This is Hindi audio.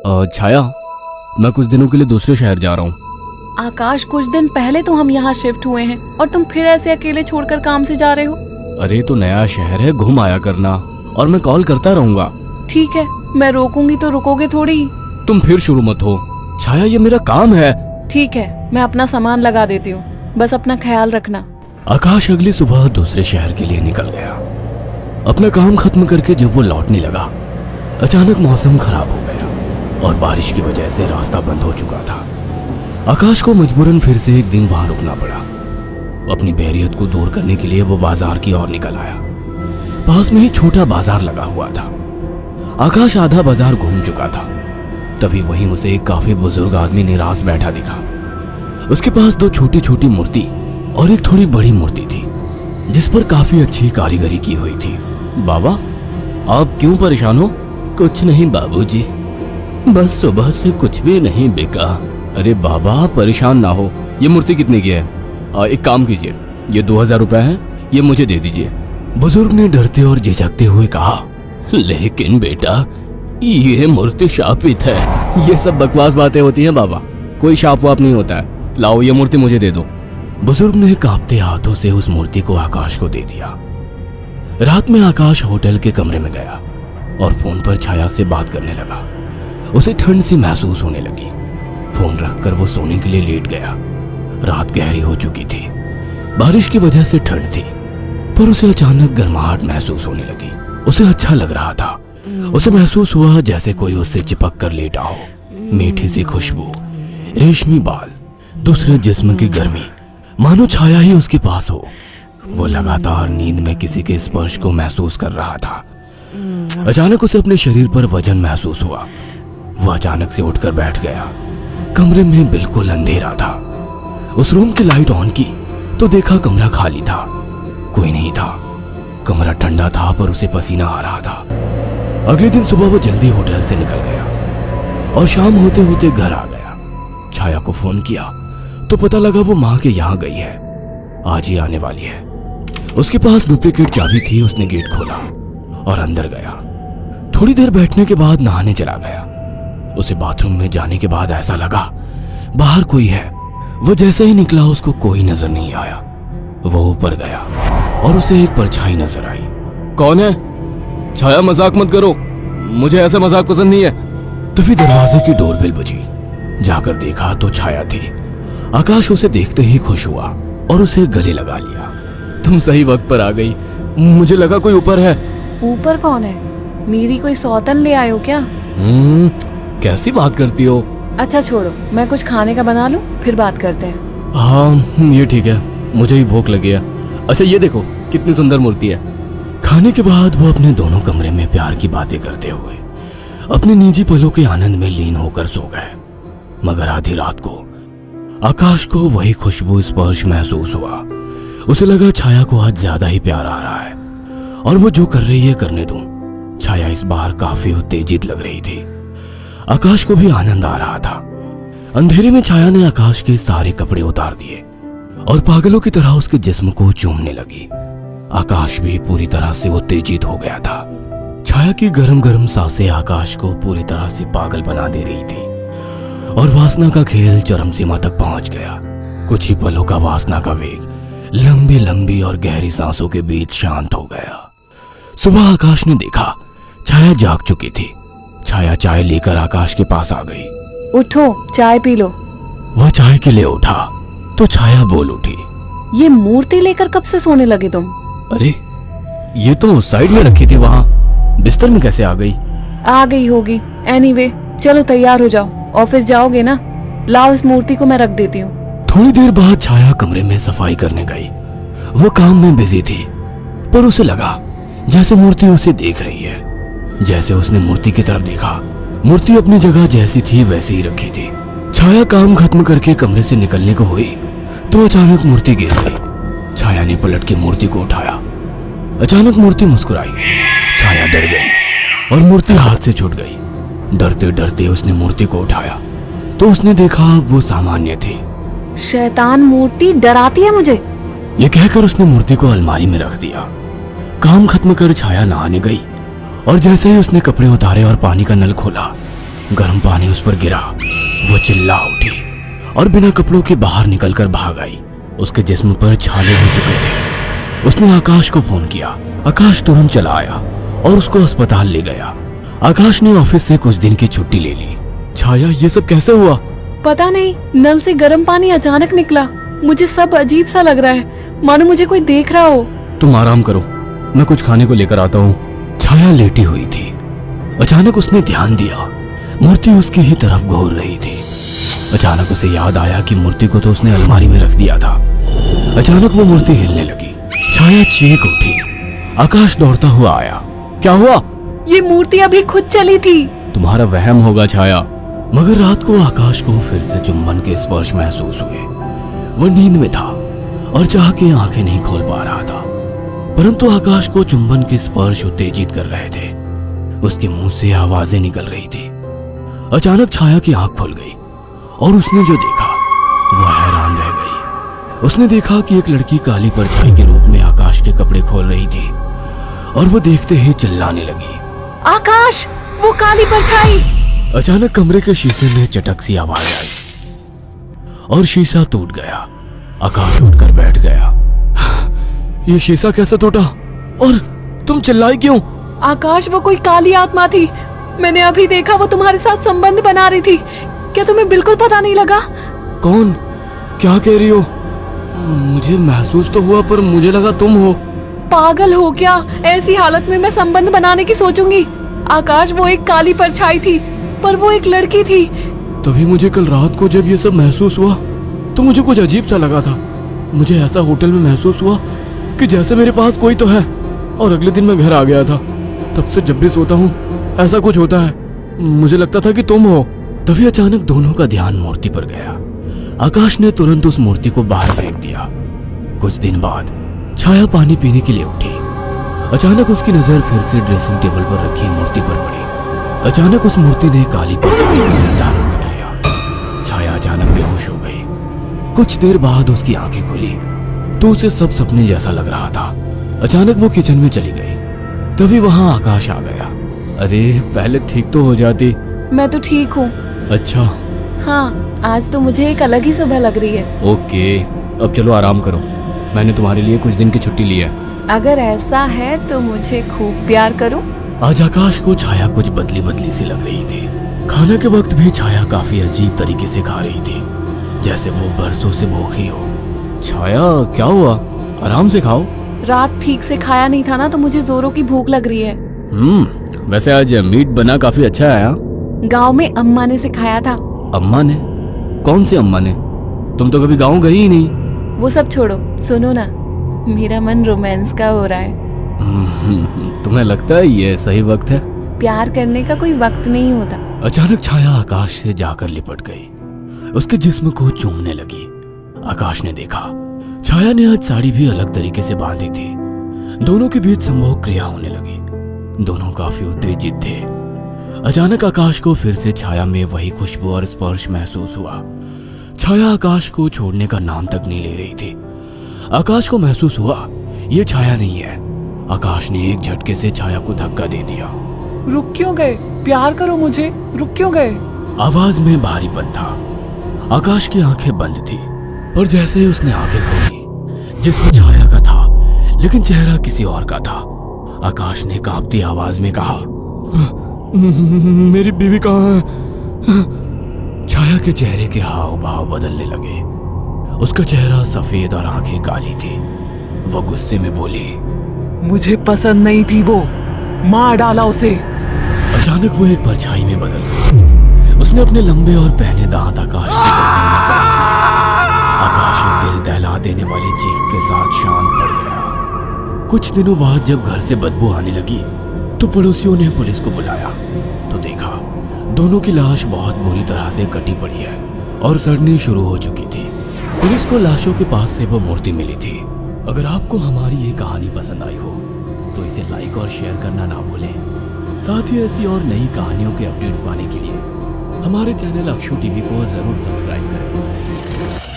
छाया, मैं कुछ दिनों के लिए दूसरे शहर जा रहा हूँ। आकाश, कुछ दिन पहले तो हम यहाँ शिफ्ट हुए हैं और तुम फिर ऐसे अकेले छोड़कर काम से जा रहे हो। अरे तो नया शहर है, घूम आया करना, और मैं कॉल करता रहूंगा। ठीक है, मैं रोकूंगी तो रुकोगे थोड़ी। तुम फिर शुरू मत हो छाया, ये मेरा काम है। ठीक है, मैं अपना सामान लगा देती हूँ, बस अपना ख्याल रखना। आकाश अगली सुबह दूसरे शहर के लिए निकल गया। अपना काम खत्म करके जब वो लौटने लगा, अचानक मौसम खराब हो गया और बारिश की वजह से रास्ता बंद हो चुका था। आकाश को मजबूरन फिर से एक दिन वहां रुकना पड़ा। अपनी बोरियत को दूर करने के लिए वो बाजार की ओर निकल आया। पास में ही छोटा बाजार लगा हुआ था। आकाश आधा बाजार घूम चुका था, तभी वहीं उसे एक काफी बुजुर्ग आदमी निराश बैठा दिखा। उसके पास दो छोटी छोटी मूर्ति और एक थोड़ी बड़ी मूर्ति थी, जिस पर काफी अच्छी कारीगरी की हुई थी। बाबा, आप क्यों परेशान हो? कुछ नहीं बाबूजी, बस सुबह से कुछ भी नहीं बिका। अरे बाबा, आप परेशान ना हो। ये मूर्ति कितने की है? एक काम कीजिए, ये 2000 रुपए है, ये मुझे दे दीजिए। बुजुर्ग ने डरते और झिझकते हुए कहा, लेकिन बेटा, ये मूर्ति शापित है। ये सब बकवास बातें होती हैं बाबा, कोई शाप वाप नहीं होता है। लाओ, ये मूर्ति मुझे दे दो। बुजुर्ग ने कांपते हाथों से उस मूर्ति को आकाश को दे दिया। रात में आकाश होटल के कमरे में गया और फोन पर छाया से बात करने लगा। उसे ठंड सी महसूस होने लगी। फोन रखकर वो सोने के लिए लेट गया। रात गहरी हो चुकी थी, बारिश की वजह से ठंड थी, पर उसे अचानक गर्माहट महसूस होने लगी। उसे अच्छा लग रहा था। उसे महसूस हुआ जैसे कोई उससे चिपक कर लेटा हो। मीठी सी खुशबू, रेशमी बाल, दूसरे जिस्म की गर्मी, मानो छाया ही उसके पास हो। वो लगातार नींद में किसी के स्पर्श को महसूस कर रहा था। अचानक उसे अपने शरीर पर वजन महसूस हुआ। वो अचानक से उठकर बैठ गया। कमरे में बिल्कुल अंधेरा था। उस रूम की लाइट ऑन की तो देखा कमरा खाली था, कोई नहीं था। कमरा ठंडा था पर उसे पसीना आ रहा था। अगले दिन सुबह वो जल्दी होटल से निकल गया और शाम होते होते घर आ गया। छाया को फोन किया तो पता लगा वो माँ के यहाँ गई है, आज ही आने वाली है। उसके पास डुप्लीकेट चाबी थी। उसने गेट खोला और अंदर गया। थोड़ी देर बैठने के बाद नहाने चला गया। उसे बाथरूम में जाने के बाद ऐसा लगा बाहर कोई है। वो जैसे ही निकला उसको कोई नजर नहीं आया। वो ऊपर गया और उसे एक परछाई नजर आई। कौन है? छाया, मजाक मत करो, मुझे ऐसा मजाक पसंद नहीं है। तभी दरवाजे की डोरबेल बजी। जाकर देखा तो छाया थी। आकाश उसे देखते ही खुश हुआ और उसे गले लगा लिया। तुम सही वक्त पर आ गई, मुझे लगा कोई ऊपर है। ऊपर कौन है? मेरी कोई सौतन ले आयो क्या? कैसी बात करती हो? अच्छा छोड़ो, मैं कुछ खाने का बना लूं, फिर बात करते हैं। हाँ ये ठीक है, मुझे ही भूख लगी है। अच्छा ये देखो कितनी सुंदर मूर्ति है। खाने के बाद वो अपने दोनों कमरे में प्यार की बातें करते हुए अपने निजी पलों के आनंद में लीन होकर सो गए। मगर आधी रात को आकाश को वही खुशबू स्पर्श महसूस हुआ। उसे लगा छाया को आज ज्यादा ही प्यार आ रहा है और वो जो कर रही है करने दो। छाया इस बार काफी उत्तेजित लग रही थी। आकाश को भी आनंद आ रहा था। अंधेरे में छाया ने आकाश के सारे कपड़े उतार दिए और पागलों की तरह उसके जिस्म को चूमने लगी। आकाश भी पूरी तरह से उत्तेजित हो गया था। छाया की गरम गरम सांसें आकाश को पूरी तरह से पागल बना दे रही थी और वासना का खेल चरम सीमा तक पहुंच गया। कुछ ही पलों का वासना का वेग लंबी लंबी और गहरी सांसों के बीच शांत हो गया। सुबह आकाश ने देखा छाया जाग चुकी थी। छाया चाय लेकर आकाश के पास आ गई। उठो, चाय पी लो। वह चाय के लिए उठा तो छाया बोल उठी, ये मूर्ति लेकर कब से सोने लगे तुम? अरे ये तो साइड में रखी थी, वहां बिस्तर में कैसे आ गई? आ गई होगी। एनीवे, चलो तैयार हो जाओ, ऑफिस जाओगे ना? लाओ इस मूर्ति को मैं रख देती हूँ। थोड़ी देर बाद छाया कमरे में सफाई करने गई। वो काम में बिजी थी, पर उसे लगा जैसे मूर्ति उसे देख रही है। जैसे उसने मूर्ति की तरफ देखा, मूर्ति अपनी जगह जैसी थी वैसे ही रखी थी। छाया काम खत्म करके कमरे से निकलने को हुई तो अचानक मूर्ति गिर गई। छाया ने पलट के मूर्ति को उठाया। अचानक मूर्ति मुस्कुराई। छाया डर गई और मूर्ति हाथ से छूट गई। डरते डरते उसने मूर्ति को उठाया तो उसने देखा वो सामान्य थी। शैतान मूर्ति डराती है मुझे, ये कहकर उसने मूर्ति को अलमारी में रख दिया। काम खत्म कर छाया नहाने गई और जैसे ही उसने कपड़े उतारे और पानी का नल खोला गर्म पानी उस पर गिरा। वो चिल्ला उठी और बिना कपड़ों के बाहर निकलकर भाग आई। उसके जिस्म पर छाले हो चुके थे। उसने आकाश को फोन किया। आकाश तुरंत चला आया और उसको अस्पताल ले गया। आकाश ने ऑफिस से कुछ दिन की छुट्टी ले ली। छाया, ये सब कैसे हुआ? पता नहीं, नल से गर्म पानी अचानक निकला। मुझे सब अजीब सा लग रहा है, मानो मुझे कोई देख रहा हो। तुम आराम करो, मैं कुछ खाने को लेकर आता हूँ। छाया लेटी हुई थी। अचानक उसने ध्यान दिया, मूर्ति उसकी ही तरफ घूर रही थी। अचानक उसे याद आया कि मूर्ति को तो उसने अलमारी में रख दिया था। अचानक वो मूर्ति हिलने लगी। छाया चीख उठी। आकाश दौड़ता हुआ आया। क्या हुआ? ये मूर्ति अभी खुद चली थी। तुम्हारा वहम होगा छाया। मगर रात को आकाश को फिर से चुंबन के स्पर्श महसूस हुए। वो नींद में था और चाह के आंखें नहीं खोल पा रहा था, परंतु आकाश को चुंबन के स्पर्श उत्तेजित कर रहे थे। उसके मुंह से आवाजें निकल रही थी। अचानक छाया की आंख खुल गई और उसने जो देखा वो हैरान रह गई। उसने देखा कि एक लड़की काली परछाई के रूप में आकाश के कपड़े खोल रही थी और वो देखते ही चिल्लाने लगी, आकाश, वो काली परछाई! अचानक कमरे के शीशे में चटक सी आवाज आई और शीशा टूट गया। आकाश उठकर बैठ गया। ये शीशा कैसे टूटा और तुम चिल्लाई क्यों? आकाश, वो कोई काली आत्मा थी। मैंने अभी देखा, वो तुम्हारे साथ संबंध बना रही थी। क्या तुम्हें बिल्कुल पता नहीं लगा? कौन? क्या कह रही हो? मुझे महसूस तो हुआ, पर मुझे लगा तुम हो। पागल हो क्या? ऐसी हालत में मैं संबंध बनाने की सोचूंगी? आकाश, वो एक काली परछाई थी, पर वो एक लड़की थी। तभी मुझे कल रात को जब ये सब महसूस हुआ तो मुझे कुछ अजीब सा लगा था। मुझे ऐसा होटल में महसूस हुआ कि जैसे मेरे पास कोई तो है। और अगले दिन मैं घर आ गया था। तब से जब भी सोता हूँ ऐसा कुछ होता है। मुझे लगता था कि तुम हो। तभी अचानक दोनों का ध्यान मूर्ति पर गया। आकाश ने तुरंत उस मूर्ति को बाहर फेंक दिया। कुछ दिन बाद छाया पानी पीने के लिए उठी। अचानक उसकी नजर फिर से ड्रेसिंग टेबल पर रखी मूर्ति पर पड़ी। अचानक उस मूर्ति ने काली परछाई का रूप धारण कर लिया। छाया अचानक बेहोश हो गई। कुछ देर बाद उसकी आंखें खुली तो उसे सब सपने जैसा लग रहा था। अचानक वो किचन में चली गई। तभी वहां आकाश आ गया। अरे, पहले ठीक तो हो जाती। मैं तो ठीक हूँ। अच्छा। हाँ, आज तो मुझे एक अलग ही सुबह लग रही है। ओके, अब चलो आराम करो। मैंने तुम्हारे लिए कुछ दिन की छुट्टी ली है। अगर ऐसा है तो मुझे खूब प्यार करो। आज आकाश को छाया कुछ बदली बदली सी लग रही थी। खाने के वक्त भी छाया काफी अजीब तरीके से खा रही थी, जैसे वो बरसों से भूखी हो। छाया, क्या हुआ? आराम से खाओ। रात ठीक से खाया नहीं था ना, तो मुझे जोरों की भूख लग रही है। वैसे आज मीट बना काफी अच्छा है। गांव में अम्मा ने सिखाया था। अम्मा ने? कौन सी अम्मा ने? तुम तो कभी गांव गई ही नहीं। वो सब छोड़ो, सुनो ना, मेरा मन रोमांस का हो रहा है। तुम्हें लगता है ये सही वक्त है? प्यार करने का कोई वक्त नहीं होता। अचानक छाया आकाश से जाकर लिपट गई। उसके जिस्म को चूमने लगी। आकाश ने देखा छाया ने आज साड़ी भी अलग तरीके से बांधी थी। दोनों के बीच संभोग क्रिया होने लगी। दोनों काफी उत्तेजित थे। अचानक आकाश को फिर से छाया में वही खुशबू और स्पर्श महसूस हुआ। छाया आकाश को छोड़ने का नाम तक नहीं ले रही थी। आकाश को महसूस हुआ ये छाया नहीं है। आकाश ने एक झटके से छाया को धक्का दे दिया। रुक क्यों गए? प्यार करो मुझे, रुक क्यों गए? आवाज में भारीपन था। आकाश की आंखें बंद थी, पर जैसे ही उसने आंखें खोली, जिसमें छाया का था लेकिन चेहरा किसी और का था। आकाश ने कांपती आवाज में कहा, मेरी बीवी कहाँ है? छाया के चेहरे के हाव भाव बदलने लगे। उसका चेहरा सफेद और आंखें काली थी। वह गुस्से में बोली, मुझे पसंद नहीं थी वो, मार डाला उसे। अचानक वो एक परछाई में बदल गई। उसने अपने लंबे और पहने दांत आकाश की गर्दन में कर दिए। आकाश एक दिल दहला देने वाली चीख के साथ शांत पड़ गया। कुछ दिनों बाद जब घर से बदबू आने लगी तो पड़ोसियों ने पुलिस को बुलाया तो देखा दोनों की लाश बहुत बुरी तरह से कटी पड़ी है और सड़नी शुरू हो चुकी थी। पुलिस को लाशों के पास से वो मूर्ति मिली थी। अगर आपको हमारी ये कहानी पसंद आई हो तो इसे लाइक और शेयर करना ना भूलें। साथ ही ऐसी और नई कहानियों के अपडेट्स पाने के लिए हमारे चैनल अक्षु टीवी को जरूर सब्सक्राइब करें।